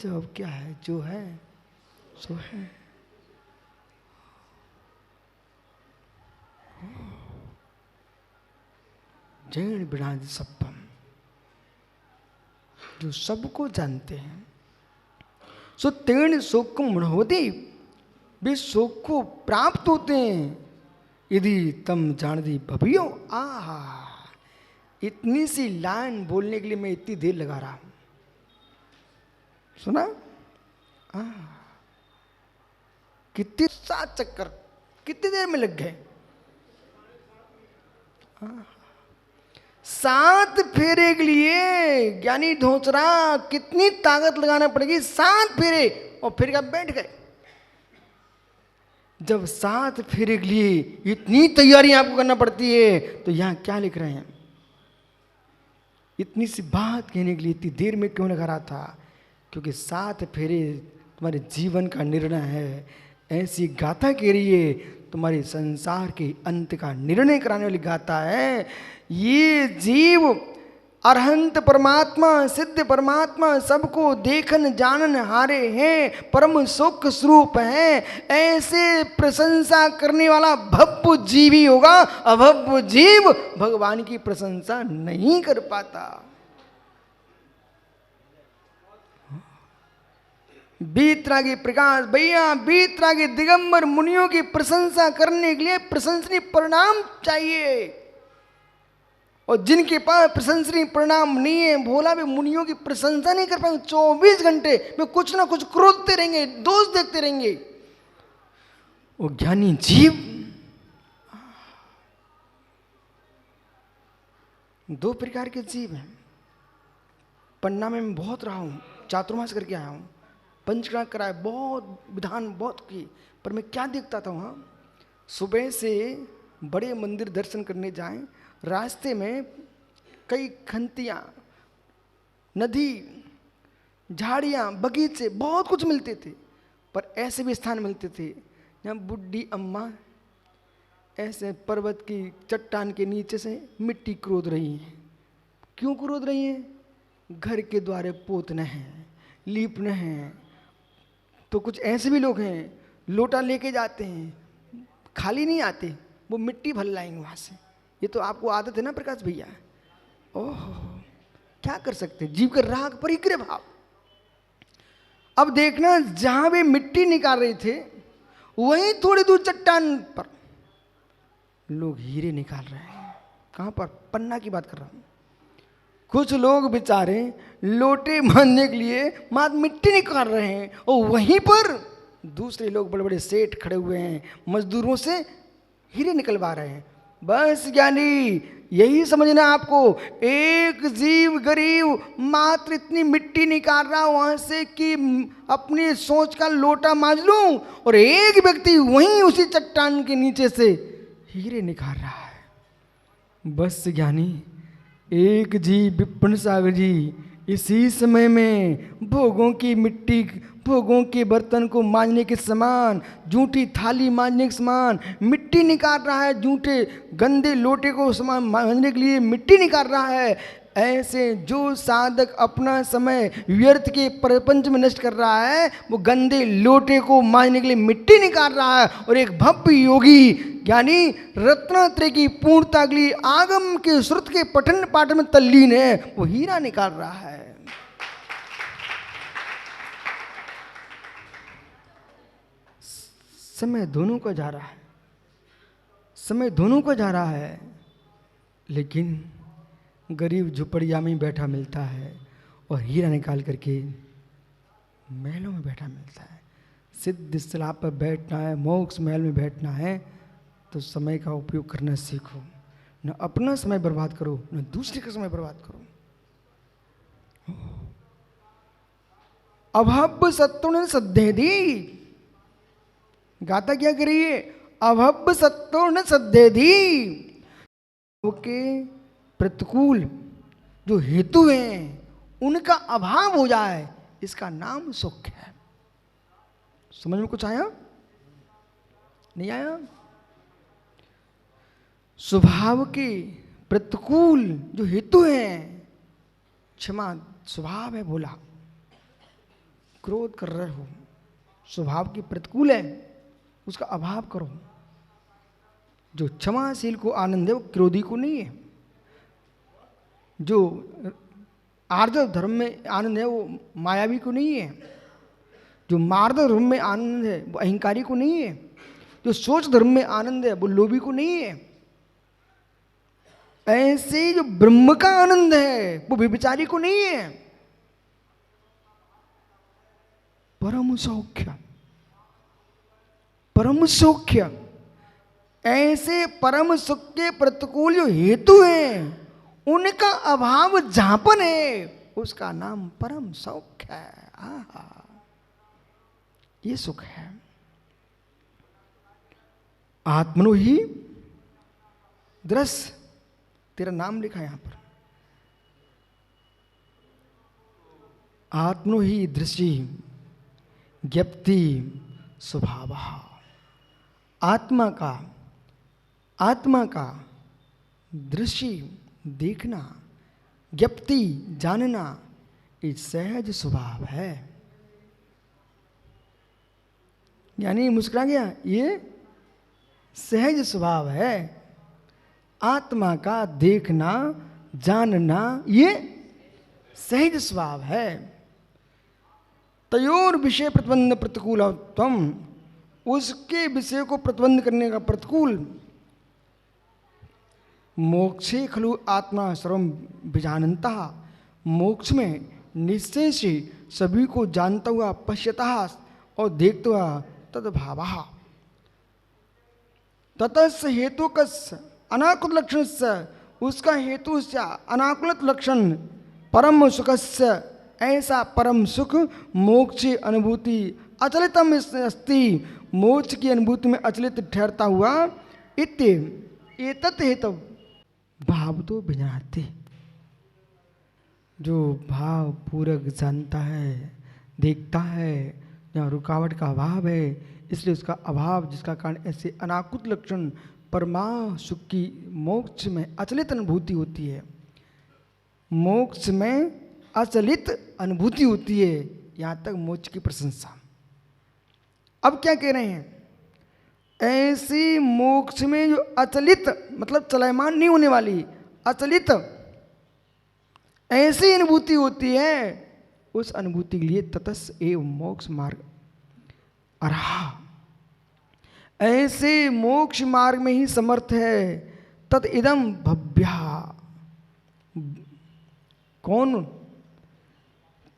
जवाब क्या है? जो है सो है। जैन विराज सप्पम, जो सबको जानते हैं। सो तेण शोक होती, वे शोक को प्राप्त होते हैं यदि तम जान दी भवियो। आहा, इतनी सी लाइन बोलने के लिए मैं इतनी देर लगा रहा हूं। सुना? कितने 7 चक्कर कितनी देर में लग गए? 7 फेरे के लिए ज्ञानी ढोचरा कितनी ताकत लगाना पड़ेगी? 7 फेरे, और फिर क्या बैठ गए। जब 7 फेरे के लिए इतनी तैयारी आपको करना पड़ती है, तो यहां क्या लिख रहे हैं? इतनी सी बात कहने के लिए इतनी देर में क्यों लगा रहा था? क्योंकि 7 फेरे तुम्हारे जीवन का निर्णय है। ऐसी गाथा कह रही है, तुम्हारे संसार के अंत का निर्णय कराने वाली गाथा है। ये जीव अरहंत परमात्मा, सिद्ध परमात्मा, सबको देखन जानन हारे हैं, परम सुख स्वरूप हैं। ऐसे प्रशंसा करने वाला भव्य जीव ही होगा। अभव्य जीव भगवान की प्रशंसा नहीं कर पाता। बीतरागी प्रकाश भैया, बीतरागी दिगंबर मुनियों की प्रशंसा करने के लिए प्रशंसनीय परिणाम चाहिए, और जिनके पास प्रशंसनीय परिणाम नहीं है, भोला भी मुनियों की प्रशंसा नहीं कर पाएंगे। 24 घंटे में कुछ ना कुछ क्रोधते रहेंगे, दोष देखते रहेंगे। वो ज्ञानी जीव 2 प्रकार के जीव हैं। पन्ना में मैं बहुत रहा हूं, चातुर्मास करके आया हूं, पंचकर्म कराए, बहुत विधान बहुत की, पर मैं क्या देखता था वहाँ? सुबह से बड़े मंदिर दर्शन करने जाएं, रास्ते में कई खंतियाँ, नदी, झाड़ियाँ, बगीचे, बहुत कुछ मिलते थे। पर ऐसे भी स्थान मिलते थे जहाँ बुढ़ी अम्मा ऐसे पर्वत की चट्टान के नीचे से मिट्टी क्रोद रही हैं। क्यों क्रोद रही हैं? घर के द्वारे पोतने हैं, लीपने हैं। तो कुछ ऐसे भी लोग हैं, लोटा लेके जाते हैं, खाली नहीं आते, वो मिट्टी भर लाएंगे वहाँ से। ये तो आपको आदत है ना प्रकाश भैया। ओह, क्या कर सकते हैं, जीव का राग परिग्रह भाव। अब देखना, जहाँ वे मिट्टी निकाल रहे थे, वहीं थोड़ी दूर चट्टान पर लोग हीरे निकाल रहे हैं। कहाँ पर? पन्ना की बात कर रहा हूँ। कुछ लोग बेचारे लोटे मारने के लिए मात्र मिट्टी निकाल रहे हैं, और वहीं पर दूसरे लोग बड़े बड़े सेठ खड़े हुए हैं, मजदूरों से हीरे निकलवा रहे हैं। बस ज्ञानी, यही समझना आपको, एक जीव गरीब मात्र इतनी मिट्टी निकाल रहा वहां से कि अपनी सोच का लोटा मांझ लूं, और एक व्यक्ति वहीं उसी चट्टान के नीचे से हीरे निकाल रहा है। बस ज्ञानी, एक जी विपिन सागर जी इसी समय में भोगों की मिट्टी, भोगों के बर्तन को मांजने के समान, जूठी थाली मांजने के समान मिट्टी निकाल रहा है। जूठे गंदे लोटे को समान मांजने के लिए मिट्टी निकाल रहा है। ऐसे जो साधक अपना समय व्यर्थ के प्रपंच में नष्ट कर रहा है, वो गंदे लोटे को मांजने के लिए मिट्टी निकाल रहा है। और एक भव्य योगी ज्ञानी रत्नात्रय की पूर्णता के लिए आगम के श्रुत के पठन पाठ में तल्लीन है, वो हीरा निकाल रहा है। समय दोनों का जा रहा है, समय दोनों का जा रहा है, लेकिन गरीब झुपड़िया में बैठा मिलता है, और हीरा निकाल करके महलों में बैठा मिलता है। सिद्ध स्लाब पर बैठना है, मोक्ष महल में बैठना है, तो समय का उपयोग करना सीखो। न अपना समय बर्बाद करो, न दूसरे का समय बर्बाद करो। अभव्य सत्व सद्धेदी, गाता क्या करिए? अभव्य सत्व सद्धेदी, ओके, प्रतिकूल जो हेतु हैं उनका अभाव हो जाए, इसका नाम सुख है। समझ में कुछ आया? नहीं आया? स्वभाव के प्रतिकूल जो हेतु हैं, क्षमा स्वभाव है, बोला क्रोध कर रहे हो, स्वभाव की प्रतिकूल है, उसका अभाव करो। जो क्षमाशील को आनंद है वो क्रोधी को नहीं है। जो आर्जव धर्म में आनंद है वो मायावी को नहीं है। जो मार्दव धर्म में आनंद है वो अहंकारी को नहीं है। जो सोच धर्म में आनंद है वो लोभी को नहीं है। ऐसे जो ब्रह्म का आनंद है वो व्यभिचारी को नहीं है। परम सौख्य, परम सौख्य, ऐसे परम सुख के प्रतिकूल जो हेतु हैं उनका अभाव जहांपन है उसका नाम परम सौख्य है। आहा, ये सुख है। आत्मनो ही दृश्य, तेरा नाम लिखा है यहां पर, आत्मनो ही दृश्य ज्ञप्ति स्वभाव। आत्मा का दृश्य देखना, ज्ञप्ति जानना, ये सहज स्वभाव है। यानी मुस्कुरा गया, ये सहज स्वभाव है। आत्मा का देखना जानना ये सहज स्वभाव है। तयोर विषय प्रतिबंध प्रतिकूलत्वम, उसके विषय को प्रतिबंध करने का प्रतिकूल। मोक्षे खलु आत्मा सर्वम विजानता, मोक्ष में निश्चय से सभी को जानता हुआ, पश्यता और देखता हुआ, तद्भाव ततस् हेतु कस्य अनाकुल लक्षण से, उसका हेतु से अनाकुलित लक्षण परम सुखस्य, ऐसा परम सुख मोक्ष अनुभूति अचलितम अस्ति, मोक्ष की अनुभूति में अचलित ठहरता हुआ। एतत् हेतु भाव तो बिनाते, जो भाव पूरक जानता है, देखता है, जहाँ रुकावट का अभाव है, इसलिए उसका अभाव, जिसका कारण ऐसे अनाकुत लक्षण परमा सुख की मोक्ष में अचलित अनुभूति होती है। मोक्ष में अचलित अनुभूति होती है। यहाँ तक मोक्ष की प्रशंसा। अब क्या कह रहे हैं? ऐसी मोक्ष में जो अचलित मतलब चलयमान नहीं होने वाली, अचलित ऐसी अनुभूति होती है, उस अनुभूति के लिए ततस् एव मोक्ष मार्ग अर्हा, ऐसे मोक्ष मार्ग में ही समर्थ है। तद इदम भव्या, कौन?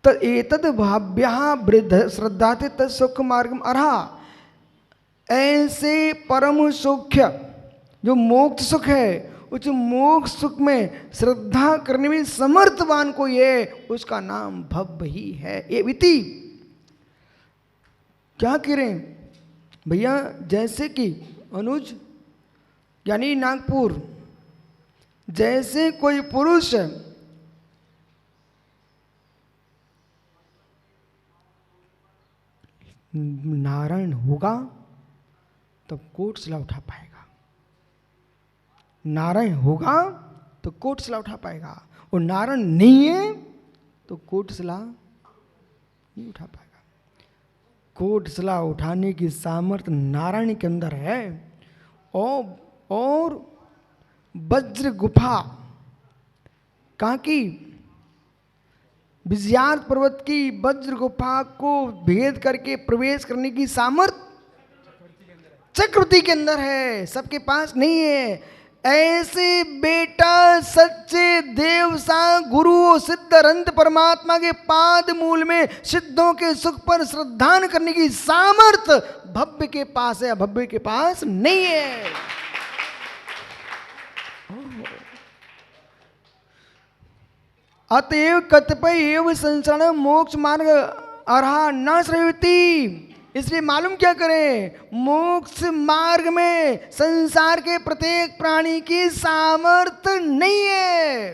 एतद भाव्या वृद्ध श्रद्धाते तद सुख मार्ग अर्हा, ऐसे परम सौख्य जो मोक्ष सुख है, उस मोक्ष सुख में श्रद्धा करने में समर्थवान को ये, उसका नाम भव्य ही है। ये विति क्या कह रहे हैं भैया? जैसे कि अनुज यानी नागपुर, जैसे कोई पुरुष नारायण होगा तब कोट सिला उठा पाएगा, नारायण होगा तो कोट सिला उठा पाएगा, और नारायण नहीं है तो कोट सिला नहीं उठा पाएगा। कोट सिला उठाने की सामर्थ्य नारायण के अंदर है। और वज्र गुफा कहाँ की? विजयार्थ पर्वत की वज्र गुफा को भेद करके प्रवेश करने की सामर्थ्य चक्रवर्ती के अंदर है, सबके पास नहीं है। ऐसे बेटा सच्चे देव सा गुरु सिद्धरंत परमात्मा के पाद मूल में सिद्धों के सुख पर श्रद्धान करने की सामर्थ्य भव्य के पास है, भव्य के पास नहीं है। अतएव कतिपय एवं संसार मोक्ष मार्ग अर्हा न श्रेयति, इसलिए मालूम क्या करें? मोक्ष मार्ग में संसार के प्रत्येक प्राणी की सामर्थ्य नहीं है।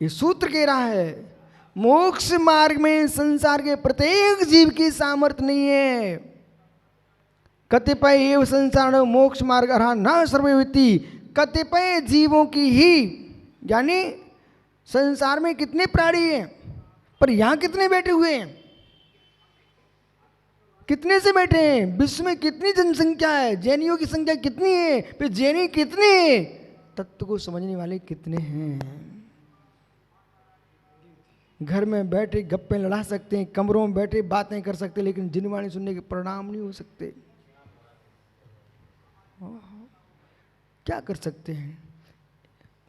ये सूत्र कह रहा है, मोक्ष मार्ग में संसार के प्रत्येक जीव की सामर्थ्य नहीं है। कतिपय एवं संसार मोक्ष मार्ग अर्हा न सर्वविति, कतिपय जीवों की ही, यानी संसार में कितने प्राणी हैं? पर यहां कितने बैठे हुए हैं? कितने से बैठे हैं? विश्व में कितनी जनसंख्या है? जैनियों की संख्या कितनी है? फिर जैनी कितने हैं? तत्व को समझने वाले कितने हैं? घर में बैठे गप्पे लड़ा सकते हैं, कमरों में बैठे बातें कर सकते हैं, लेकिन जिनवाणी सुनने के परिणाम नहीं हो सकते। क्या कर सकते हैं?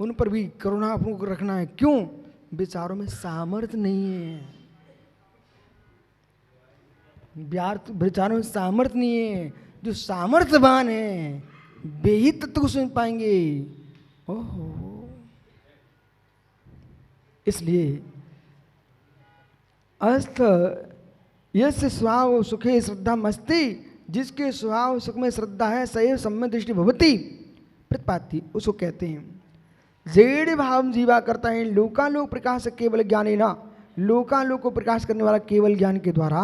उन पर भी करुणा को रखना है। क्यों? विचारों में सामर्थ्य नहीं है। विचारों में सामर्थ्य नहीं है। जो सामर्थ्यवान है वे ही तत्व को सुन पाएंगे। ओहो, इसलिए अस्त यस्य स्वभाव सुखे श्रद्धा मस्ति, जिसके स्वभाव सुख में श्रद्धा है सैव सम्यक दृष्टि भवति प्रतिपाति, उसको कहते हैं। जेड़ भाव जीवा करता है लोकालोक प्रकाश केवल ज्ञानी ना, लोकालोक को प्रकाश करने वाला केवल ज्ञान के द्वारा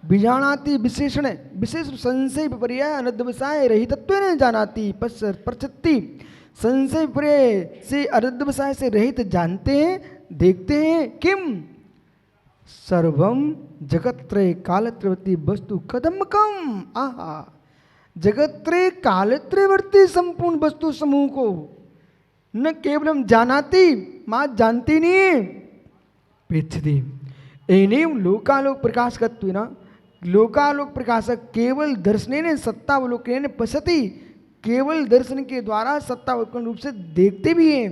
बीजानाति विशेषण विशेष संशय विपर्य अनद्वसाय रहितत्व न जानाति प्रचत्ति, संशय विपर्य से अनद्वसाय से रहित जानते हैं, देखते हैं। किम सर्वम जगत्त्रय कालत्रयवर्ती वस्तु कदम कम, आहा, जगत्त्रय कालत्रयवर्ती संपूर्ण वस्तु समूह को न केवलम जानाति, मां जानती नहीं है, पृथ्वी एवं लोकालोक प्रकाशकत्वेन, लोकालोक प्रकाशक केवल दर्शनेन सत्तावलोकनेन पश्यति, केवल दर्शन के द्वारा सत्तावलोकन रूप से देखते भी हैं।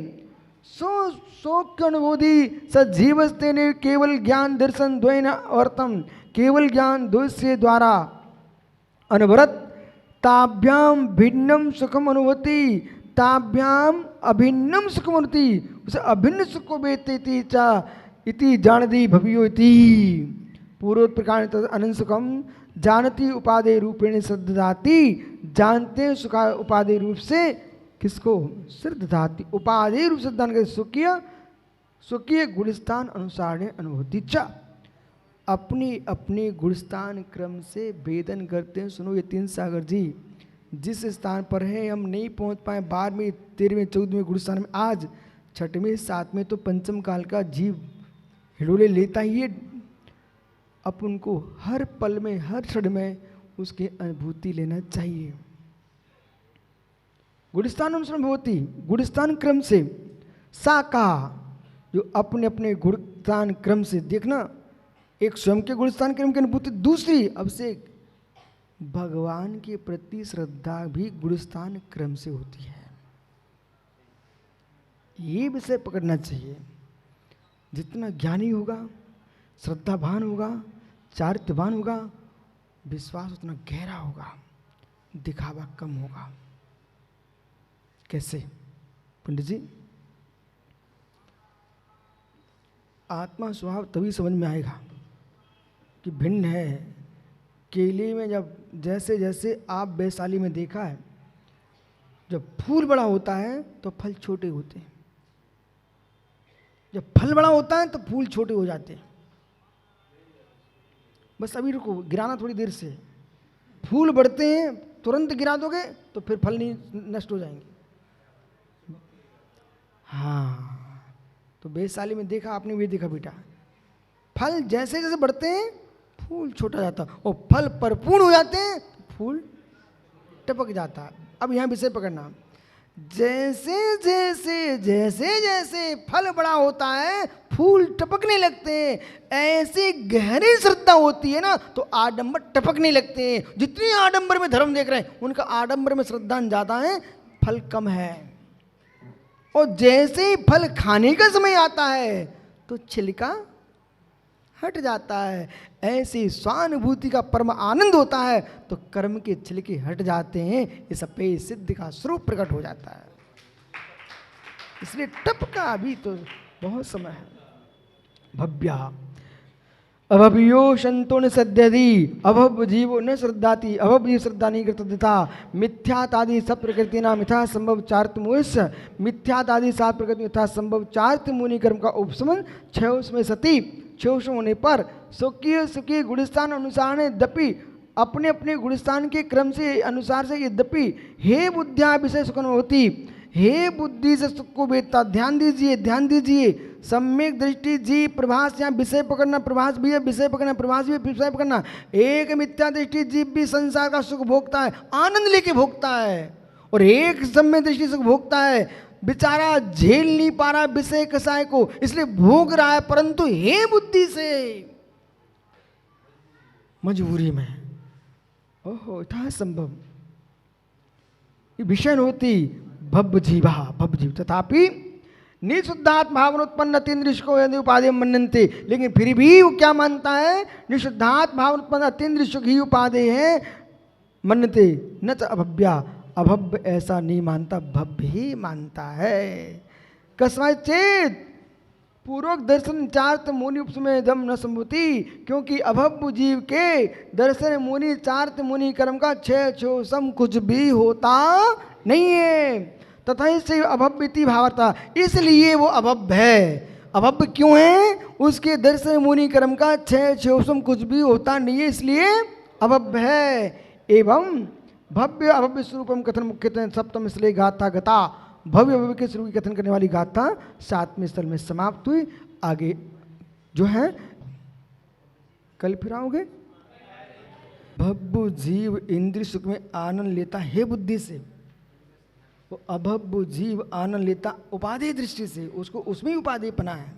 शोक अनुभूति सजीवस्ते ने केवल ज्ञान दर्शन द्वैन अर्थम, केवल ज्ञान द्वैत द्वारा अनवरत ताभ्याम भिन्नम सुखम अनुभूति, ताभ्याम अभिन्नम सुखम अनुभूति, उसे अभिन्न सुख को वेत्ते चा इति जानती भवियो इति पूर्वोक्त प्रकार अनंत सुखम जानती उपादेय रूपेण श्रद्धाति, जानते सुखा उपादेय रूप से किसको? श्रद्धाति, उपादेय रूप श्रद्धान के सुखीय स्वकीय गुणस्थान अनुसार अनुभूति चा, अपनी अपनी गुणस्थान क्रम से वेदन करते हैं। सुनो ये तीन सागर जी जिस स्थान पर है हम नहीं पहुंच पाए 12वें 13वें 14वें गुणस्थान में, आज 6वें 7वें तो पंचम काल का जीव हिडोले लेता ही है। अपन को हर पल में हर क्षण में उसकी अनुभूति लेना चाहिए। गुणस्थान अनुसार भवती, गुणस्थान क्रम से साका, जो अपने अपने गुणस्थान क्रम से देखना, एक स्वयं के गुणस्थान क्रम की अनुभूति, दूसरी अब से भगवान के प्रति श्रद्धा भी गुणस्थान क्रम से होती है। ये विषय पकड़ना चाहिए। जितना ज्ञानी होगा, श्रद्धावान होगा, चारित्रवान होगा, विश्वास उतना गहरा होगा, दिखावा कम होगा। कैसे पंडित जी? आत्मा स्वभाव तभी समझ में आएगा कि भिन्न है। केले में जब जैसे जैसे आप वैशाली में देखा है, जब फूल बड़ा होता है तो फल छोटे होते हैं, जब फल बड़ा होता है तो फूल छोटे हो जाते हैं। बस अभी रुको, गिराना थोड़ी देर से। फूल बढ़ते हैं, तुरंत गिरा दोगे तो फिर फल नहीं नष्ट हो जाएंगे। हाँ, तो वैशाली में देखा आपने, भी देखा बेटा, फल जैसे जैसे बढ़ते हैं फूल छोटा जाता है, और फल परिपूर्ण हो जाते हैं फूल टपक जाता है। अब यहाँ विषय पकड़ना, जैसे जैसे जैसे जैसे फल बड़ा होता है फूल टपकने लगते हैं, ऐसे गहरी श्रद्धा होती है ना तो आडंबर टपकने लगते हैं। जितनी आडंबर में धर्म देख रहे हैं उनका आडंबर में श्रद्धा ज़्यादा है, फल कम है। और जैसे ही फल खाने का समय आता है तो छिलका हट जाता है। ऐसी स्वानुभूति का परम आनंद होता है तो कर्म के छिलके हट जाते हैं, इस अपेय सिद्धि का स्वरूप प्रकट हो जाता है। इसलिए टप का अभी तो बहुत समय है। भव्या अभव्यो शंतो न सद्यति, अभव जीवो न श्रद्धाति, अभव जीव श्रद्धा नहीं करता। मिथ्यातादि सब प्रकृति नाम यथा संभव चारित मुष्य, मिथ्यातादि सात प्रकृति यथा संभव चारित मुनि कर्म का उपशमन 6 में सती 6 होने पर स्वकीय स्वकीय गुणस्थान अनुसार यद्यपि अपने अपने गुणस्थान के क्रम से अनुसार से यद्यपि हे बुद्धिया विषय सुख होती, हे बुद्धि से सुख को वेदता। ध्यान दीजिए, ध्यान दीजिए। सम्यक दृष्टि जी प्रभास, यहाँ विषय पकड़ना, प्रभास भी है विषय पकड़ना, प्रभास भी है विषय पकड़ना। एक मिथ्या दृष्टि जीव भी संसार का सुख भोगता है, आनंद लेके भोगता है, और एक सम्यक दृष्टि सुख भोगता है, बेचारा झेल नहीं पा रहा विषय कसाय को, इसलिए भोग रहा है, परंतु हे बुद्धि से मजबूरी में। ओहो था संभव विषय होती भव जीवा, भव जीव। तथापि निशुद्धात्म भावन उत्पन्न अतीन्द्रिय को यदि उपाधि मनन्ते, लेकिन फिर भी वो क्या मानता है? निशुद्धात्म भावन उत्पन्न अतीन्द्रिय ही उपाधि है मनते, न च अभव्या। अभव्य ऐसा नहीं मानता, भव्य ही मानता है। कस्माय चेत पूर्वक दर्शन चार्थ मुनि उपसमय धम न संभूति, क्योंकि अभव्य जीव के दर्शन मुनि चार्थ मुनि कर्म का क्षय सम कुछ भी होता नहीं है। तथा इससे अभव्यति भावता, इसलिए वो अभव्य है। अभव्य क्यों है? उसके दर्शन मुनि कर्म का क्षय सम कुछ भी होता नहीं है, इसलिए अभव्य है। एवं भव्य अभव्य स्वरूपम कथन मुख्यतः सप्तम इसलिए गाथा गता, भव्य भव्य के स्वरूप की कथन करने वाली गाथा 7वें स्थल में समाप्त हुई। आगे जो है कल फिर आओगे। भव्य जीव इंद्रिय सुख में आनंद लेता है बुद्धि से, वो अभव्य जीव आनंद लेता उपाधि दृष्टि से, उसको उसमें उपाधि पना है।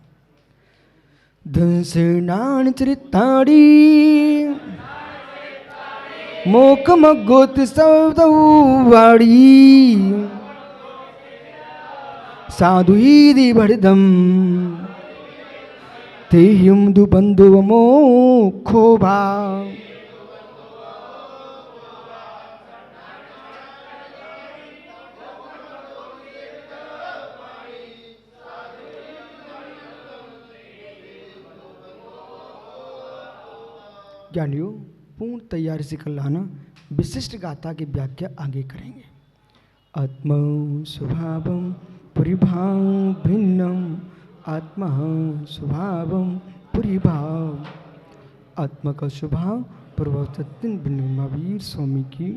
धंसनान चरिताड़ी मोकमगोत सौदवाड़ी साधुईदि बढ़दम तेयुम दुबंधु मोक्षोभा। ज्ञानियों पूर्ण तैयारी से कर लाना, विशिष्ट गाथा की व्याख्या आगे करेंगे। आत्मा स्वभावम परिभाव भिन्नम, आत्मा स्वभावम परिभाव। आत्मा का स्वभाव प्रभाव भिन्न। महावीर स्वामी की